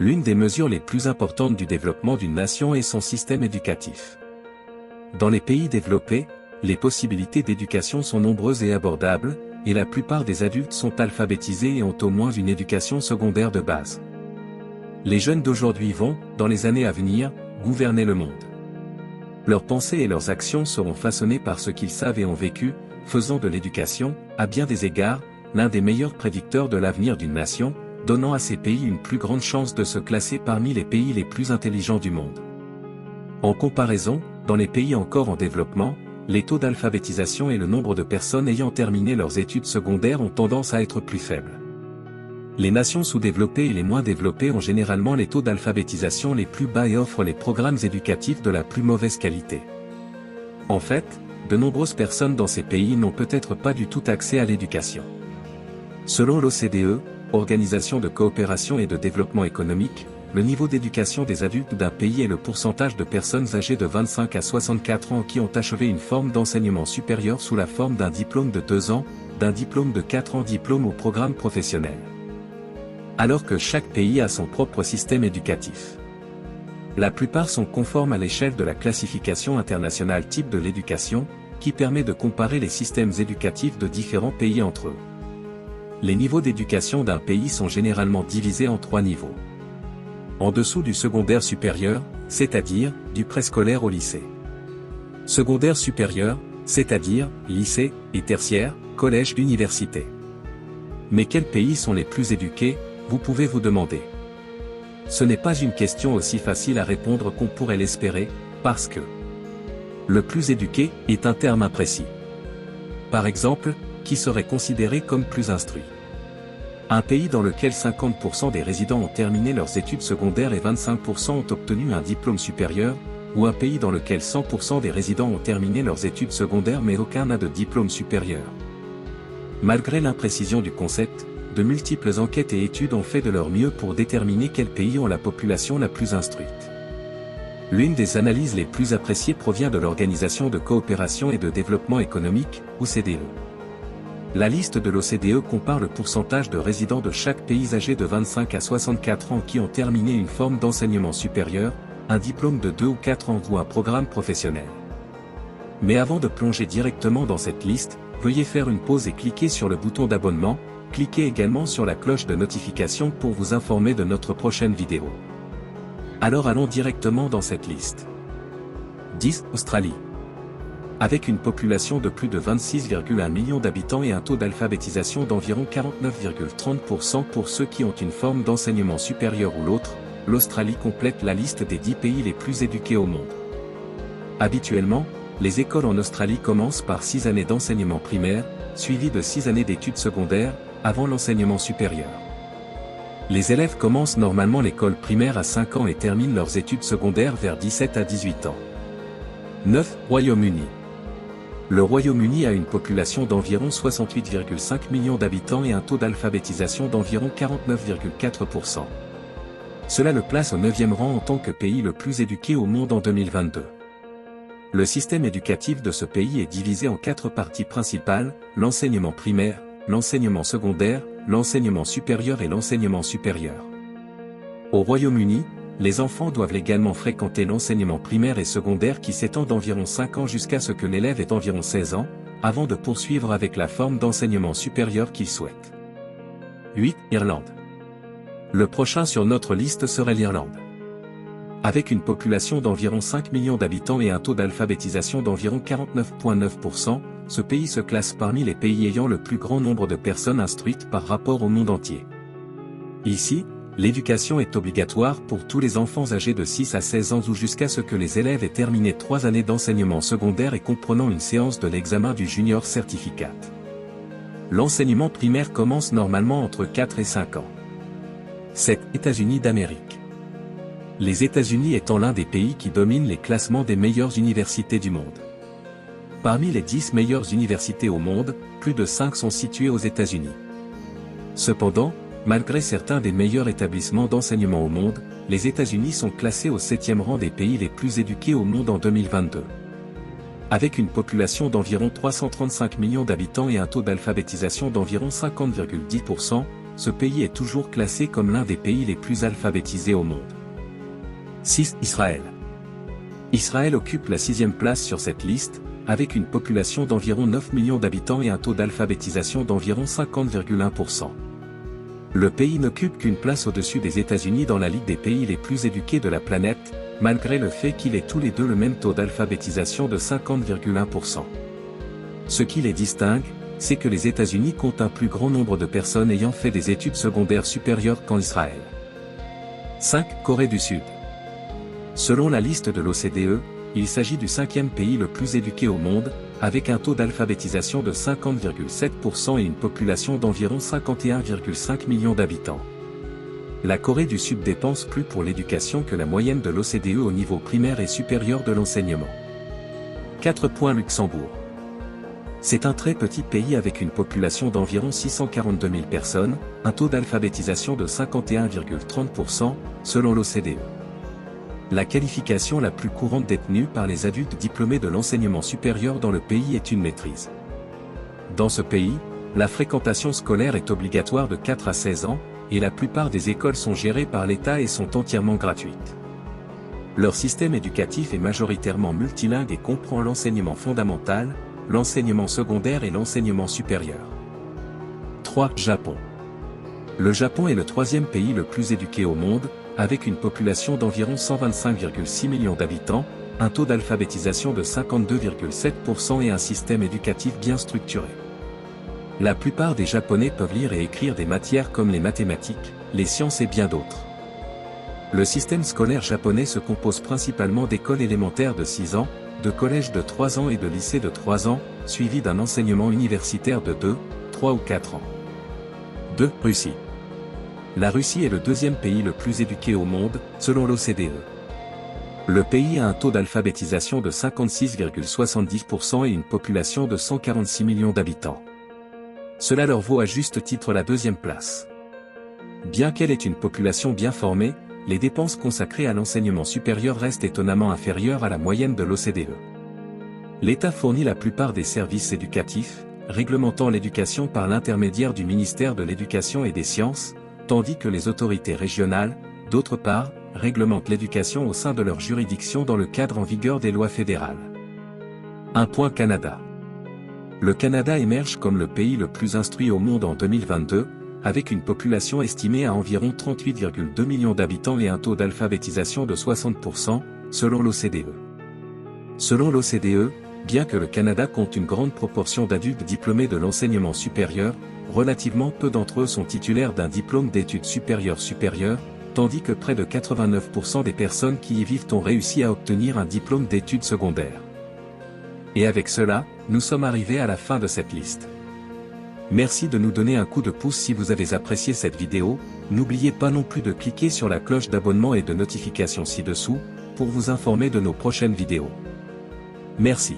L'une des mesures les plus importantes du développement d'une nation est son système éducatif. Dans les pays développés, les possibilités d'éducation sont nombreuses et abordables, et la plupart des adultes sont alphabétisés et ont au moins une éducation secondaire de base. Les jeunes d'aujourd'hui vont, dans les années à venir, gouverner le monde. Leurs pensées et leurs actions seront façonnées par ce qu'ils savent et ont vécu, faisant de l'éducation, à bien des égards, l'un des meilleurs prédicteurs de l'avenir d'une nation, donnant à ces pays une plus grande chance de se classer parmi les pays les plus intelligents du monde. En comparaison, dans les pays encore en développement, les taux d'alphabétisation et le nombre de personnes ayant terminé leurs études secondaires ont tendance à être plus faibles. Les nations sous-développées et les moins développées ont généralement les taux d'alphabétisation les plus bas et offrent les programmes éducatifs de la plus mauvaise qualité. En fait, de nombreuses personnes dans ces pays n'ont peut-être pas du tout accès à l'éducation. Selon l'OCDE, Organisation de coopération et de développement économique, le niveau d'éducation des adultes d'un pays est le pourcentage de personnes âgées de 25 à 64 ans qui ont achevé une forme d'enseignement supérieur sous la forme d'un diplôme de 2 ans, d'un diplôme de 4 ans diplôme au programme professionnel. Alors que chaque pays a son propre système éducatif. La plupart sont conformes à l'échelle de la classification internationale type de l'éducation, qui permet de comparer les systèmes éducatifs de différents pays entre eux. Les niveaux d'éducation d'un pays sont généralement divisés en 3 niveaux. En dessous du secondaire supérieur, c'est-à-dire, du préscolaire au lycée. Secondaire supérieur, c'est-à-dire, lycée, et tertiaire, collège d'université. Mais quels pays sont les plus éduqués, vous pouvez vous demander. Ce n'est pas une question aussi facile à répondre qu'on pourrait l'espérer, parce que le plus éduqué est un terme imprécis. Par exemple, qui serait considéré comme plus instruit. Un pays dans lequel 50% des résidents ont terminé leurs études secondaires et 25% ont obtenu un diplôme supérieur, ou un pays dans lequel 100% des résidents ont terminé leurs études secondaires mais aucun n'a de diplôme supérieur. Malgré l'imprécision du concept, de multiples enquêtes et études ont fait de leur mieux pour déterminer quels pays ont la population la plus instruite. L'une des analyses les plus appréciées provient de l'Organisation de coopération et de développement économique, OCDE. La liste de l'OCDE compare le pourcentage de résidents de chaque pays âgés de 25 à 64 ans qui ont terminé une forme d'enseignement supérieur, un diplôme de 2 ou 4 ans ou un programme professionnel. Mais avant de plonger directement dans cette liste, veuillez faire une pause et cliquer sur le bouton d'abonnement, cliquez également sur la cloche de notification pour vous informer de notre prochaine vidéo. Alors allons directement dans cette liste. 10. Australie. Avec une population de plus de 26,1 millions d'habitants et un taux d'alphabétisation d'environ 49,30% pour ceux qui ont une forme d'enseignement supérieur ou l'autre, l'Australie complète la liste des 10 pays les plus éduqués au monde. Habituellement, les écoles en Australie commencent par 6 années d'enseignement primaire, suivies de 6 années d'études secondaires, avant l'enseignement supérieur. Les élèves commencent normalement l'école primaire à 5 ans et terminent leurs études secondaires vers 17 à 18 ans. 9. Royaume-Uni. Le Royaume-Uni a une population d'environ 68,5 millions d'habitants et un taux d'alphabétisation d'environ 49,4%. Cela le place au 9e rang en tant que pays le plus éduqué au monde en 2022. Le système éducatif de ce pays est divisé en 4 parties principales, l'enseignement primaire, l'enseignement secondaire, l'enseignement supérieur et l'enseignement supérieur. Au Royaume-Uni, les enfants doivent également fréquenter l'enseignement primaire et secondaire qui s'étend d'environ 5 ans jusqu'à ce que l'élève ait environ 16 ans, avant de poursuivre avec la forme d'enseignement supérieur qu'il souhaite. 8. Irlande. Le prochain sur notre liste serait l'Irlande. Avec une population d'environ 5 millions d'habitants et un taux d'alphabétisation d'environ 49,9%, ce pays se classe parmi les pays ayant le plus grand nombre de personnes instruites par rapport au monde entier. Ici, l'éducation est obligatoire pour tous les enfants âgés de 6 à 16 ans ou jusqu'à ce que les élèves aient terminé 3 années d'enseignement secondaire et comprenant une séance de l'examen du Junior Certificate. L'enseignement primaire commence normalement entre 4 et 5 ans. 7. États-Unis d'Amérique. Les États-Unis étant l'un des pays qui dominent les classements des meilleures universités du monde. Parmi les 10 meilleures universités au monde, plus de 5 sont situées aux États-Unis. Cependant, malgré certains des meilleurs établissements d'enseignement au monde, les États-Unis sont classés au 7e rang des pays les plus éduqués au monde en 2022. Avec une population d'environ 335 millions d'habitants et un taux d'alphabétisation d'environ 50,10%, ce pays est toujours classé comme l'un des pays les plus alphabétisés au monde. 6. Israël. Israël occupe la 6e place sur cette liste, avec une population d'environ 9 millions d'habitants et un taux d'alphabétisation d'environ 50,1%. Le pays n'occupe qu'une place au-dessus des États-Unis dans la Ligue des pays les plus éduqués de la planète, malgré le fait qu'il ait tous les deux le même taux d'alphabétisation de 50,1%. Ce qui les distingue, c'est que les États-Unis comptent un plus grand nombre de personnes ayant fait des études secondaires supérieures qu'en Israël. 5. Corée du Sud. Selon la liste de l'OCDE, il s'agit du 5e pays le plus éduqué au monde, avec un taux d'alphabétisation de 50,7% et une population d'environ 51,5 millions d'habitants. La Corée du Sud dépense plus pour l'éducation que la moyenne de l'OCDE au niveau primaire et supérieur de l'enseignement. 4. Luxembourg. C'est un très petit pays avec une population d'environ 642 000 personnes, un taux d'alphabétisation de 51,30%, selon l'OCDE. La qualification la plus courante détenue par les adultes diplômés de l'enseignement supérieur dans le pays est une maîtrise. Dans ce pays, la fréquentation scolaire est obligatoire de 4 à 16 ans, et la plupart des écoles sont gérées par l'État et sont entièrement gratuites. Leur système éducatif est majoritairement multilingue et comprend l'enseignement fondamental, l'enseignement secondaire et l'enseignement supérieur. 3. Japon. Le Japon est le 3e pays le plus éduqué au monde, avec une population d'environ 125,6 millions d'habitants, un taux d'alphabétisation de 52,7% et un système éducatif bien structuré. La plupart des Japonais peuvent lire et écrire des matières comme les mathématiques, les sciences et bien d'autres. Le système scolaire japonais se compose principalement d'écoles élémentaires de 6 ans, de collèges de 3 ans et de lycées de 3 ans, suivi d'un enseignement universitaire de 2, 3 ou 4 ans. 2. Russie. La Russie est le 2e pays le plus éduqué au monde, selon l'OCDE. Le pays a un taux d'alphabétisation de 56,70% et une population de 146 millions d'habitants. Cela leur vaut à juste titre la 2e place. Bien qu'elle ait une population bien formée, les dépenses consacrées à l'enseignement supérieur restent étonnamment inférieures à la moyenne de l'OCDE. L'État fournit la plupart des services éducatifs, réglementant l'éducation par l'intermédiaire du ministère de l'Éducation et des Sciences, tandis que les autorités régionales, d'autre part, réglementent l'éducation au sein de leur juridiction dans le cadre en vigueur des lois fédérales. 1. Canada. Le Canada émerge comme le pays le plus instruit au monde en 2022, avec une population estimée à environ 38,2 millions d'habitants et un taux d'alphabétisation de 60%, selon l'OCDE. Selon l'OCDE, bien que le Canada compte une grande proportion d'adultes diplômés de l'enseignement supérieur, relativement peu d'entre eux sont titulaires d'un diplôme d'études supérieures, tandis que près de 89% des personnes qui y vivent ont réussi à obtenir un diplôme d'études secondaires. Et avec cela, nous sommes arrivés à la fin de cette liste. Merci de nous donner un coup de pouce si vous avez apprécié cette vidéo, n'oubliez pas non plus de cliquer sur la cloche d'abonnement et de notification ci-dessous, pour vous informer de nos prochaines vidéos. Merci.